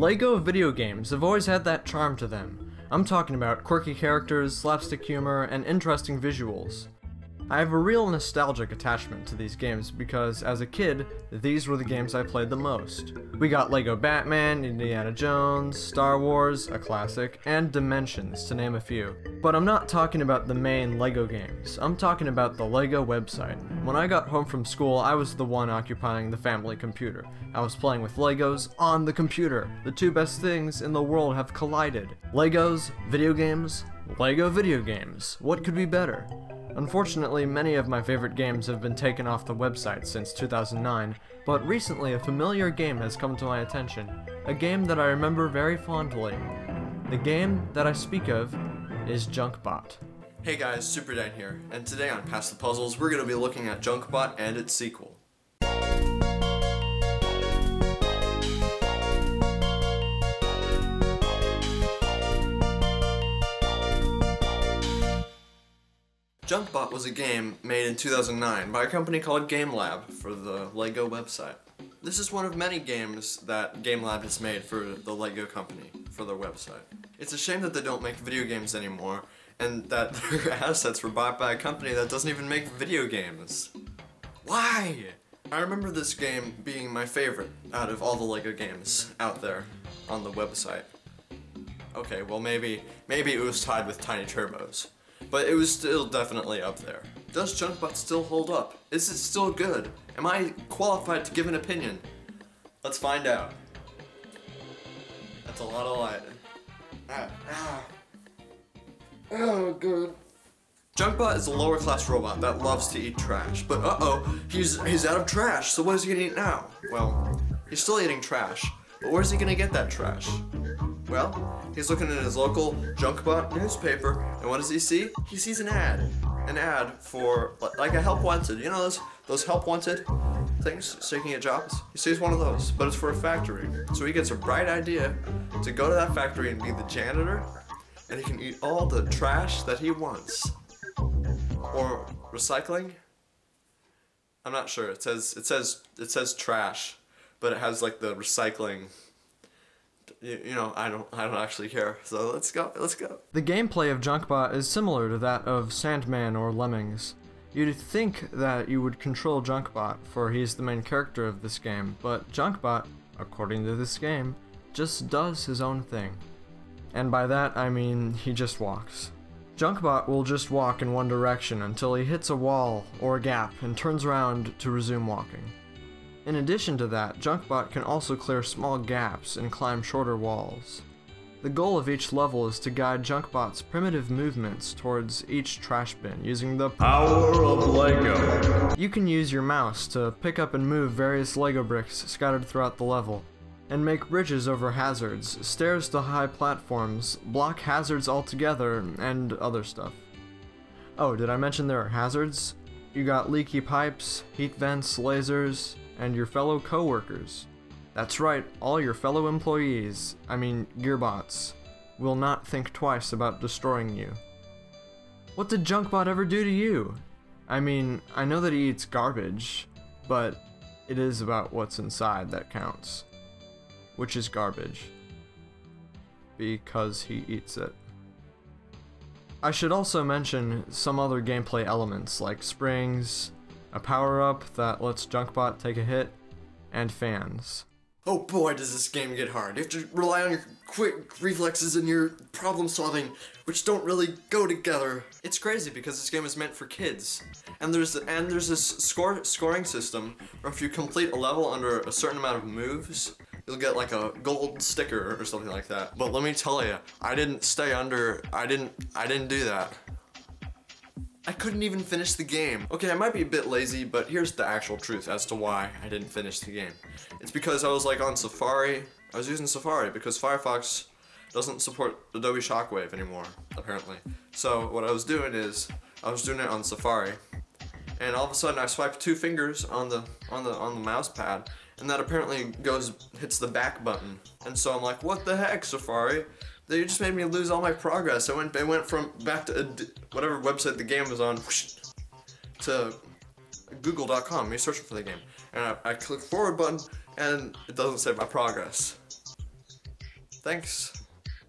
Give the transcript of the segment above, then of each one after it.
Lego video games have always had that charm to them. I'm talking about quirky characters, slapstick humor, and interesting visuals. I have a real nostalgic attachment to these games because, as a kid, these were the games I played the most. We got Lego Batman, Indiana Jones, Star Wars, a classic, and Dimensions, to name a few. But I'm not talking about the main Lego games, I'm talking about the Lego website. When I got home from school, I was the one occupying the family computer. I was playing with Legos on the computer. The two best things in the world have collided. Legos, video games, Lego video games. What could be better? Unfortunately, many of my favorite games have been taken off the website since 2009, but recently a familiar game has come to my attention, a game that I remember very fondly. The game that I speak of is Junkbot. Hey guys, SuperDan here, and today on Pass the Puzzles, we're going to be looking at Junkbot and its sequel. Junkbot was a game made in 2009 by a company called GameLab for the Lego website. This is one of many games that GameLab has made for the Lego company, for their website. It's a shame that they don't make video games anymore, and that their assets were bought by a company that doesn't even make video games. Why? I remember this game being my favorite out of all the Lego games out there on the website. Okay, well maybe it was tied with Tiny Turbos. But it was still definitely up there. Does Junkbot still hold up? Is it still good? Am I qualified to give an opinion? Let's find out. That's a lot of light. Oh, good. Junkbot is a lower class robot that loves to eat trash. But uh-oh, he's out of trash, so what is he gonna eat now? Well, he's still eating trash, but where's he gonna get that trash? Well, he's looking at his local Junkbot newspaper, and what does he see? He sees an ad. An ad for, like a help wanted. You know those help wanted things, seeking at jobs? He sees one of those, but it's for a factory. So he gets a bright idea to go to that factory and be the janitor, and he can eat all the trash that he wants. Or recycling? I'm not sure. It says trash, but it has like the recycling. You know, I don't actually care, so let's go. The gameplay of Junkbot is similar to that of Sandman or Lemmings. You'd think that you would control Junkbot, for he's the main character of this game, but Junkbot, according to this game, just does his own thing. And by that, I mean he just walks. Junkbot will just walk in one direction until he hits a wall or a gap and turns around to resume walking. In addition to that, Junkbot can also clear small gaps and climb shorter walls. The goal of each level is to guide Junkbot's primitive movements towards each trash bin using the power of Lego. You can use your mouse to pick up and move various Lego bricks scattered throughout the level, and make bridges over hazards, stairs to high platforms, block hazards altogether, and other stuff. Oh, did I mention there are hazards? You got leaky pipes, heat vents, lasers, and your fellow co-workers. That's right, all your fellow employees, Gearbots, will not think twice about destroying you. What did Junkbot ever do to you? I know that he eats garbage, but it is about what's inside that counts. Which is garbage. Because he eats it. I should also mention some other gameplay elements like springs, a power-up that lets Junkbot take a hit, and fans. Oh boy, does this game get hard. You have to rely on your quick reflexes and your problem solving, which don't really go together. It's crazy because this game is meant for kids. And there's this scoring system where if you complete a level under a certain amount of moves, you'll get like a gold sticker or something like that. But let me tell you, I didn't do that. I couldn't even finish the game. Okay, I might be a bit lazy, but here's the actual truth as to why I didn't finish the game. It's because I was like on Safari. I was using Safari because Firefox doesn't support Adobe Shockwave anymore, apparently. So what I was doing is, I was doing it on Safari, and all of a sudden I swiped two fingers on the mouse pad, and that apparently hits the back button. And so I'm like, what the heck, Safari? They just made me lose all my progress. I went from back to whatever website the game was on to google.com, me searching for the game. And I click forward button and it doesn't save my progress. Thanks,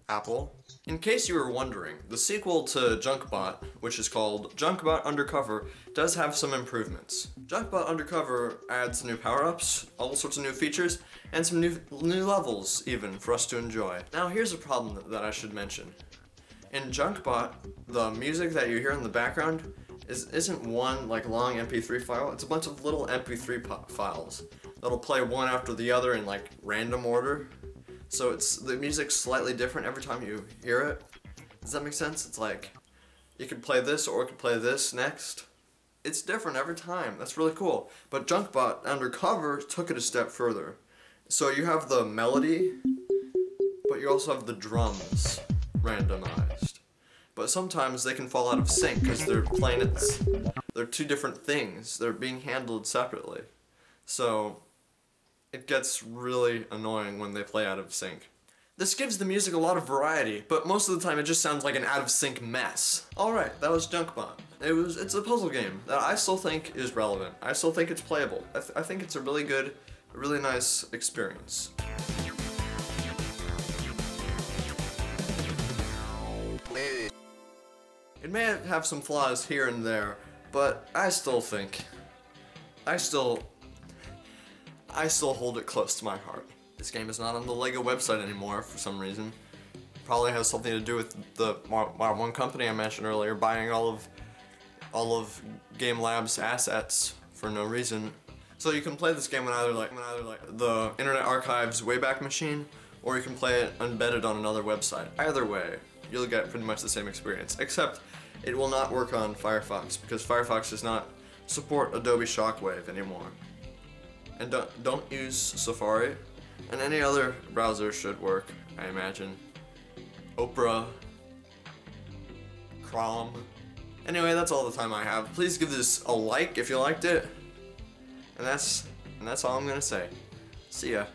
Apple. In case you were wondering, the sequel to Junkbot, which is called Junkbot Undercover, does have some improvements. Junkbot Undercover adds new power-ups, all sorts of new features, and some new levels, even, for us to enjoy. Now here's a problem that I should mention. In Junkbot, the music that you hear in the background isn't one like long MP3 file, it's a bunch of little MP3 files that'll play one after the other in like random order. So the music's slightly different every time you hear it. Does that make sense? It's like, you could play this or it could play this next. It's different every time. That's really cool. But Junkbot Undercover took it a step further. So you have the melody, but you also have the drums randomized. But sometimes they can fall out of sync because they're two different things. They're being handled separately. So it gets really annoying when they play out of sync. This gives the music a lot of variety, but most of the time it just sounds like an out of sync mess. Alright, that was Junkbot. It's a puzzle game that I still think is relevant. I still think it's playable. I think it's a really good, really nice experience. It may have some flaws here and there, but I still hold it close to my heart. This game is not on the LEGO website anymore for some reason. Probably has something to do with the one company I mentioned earlier buying all of Game Lab's assets for no reason. So you can play this game on either the Internet Archive's Wayback Machine, or you can play it embedded on another website. Either way, you'll get pretty much the same experience, except it will not work on Firefox because Firefox does not support Adobe Shockwave anymore. And don't use Safari, and any other browser should work, I imagine. Opera, Chrome. Anyway, that's all the time I have. Please give this a like if you liked it. And that's all I'm gonna say. See ya.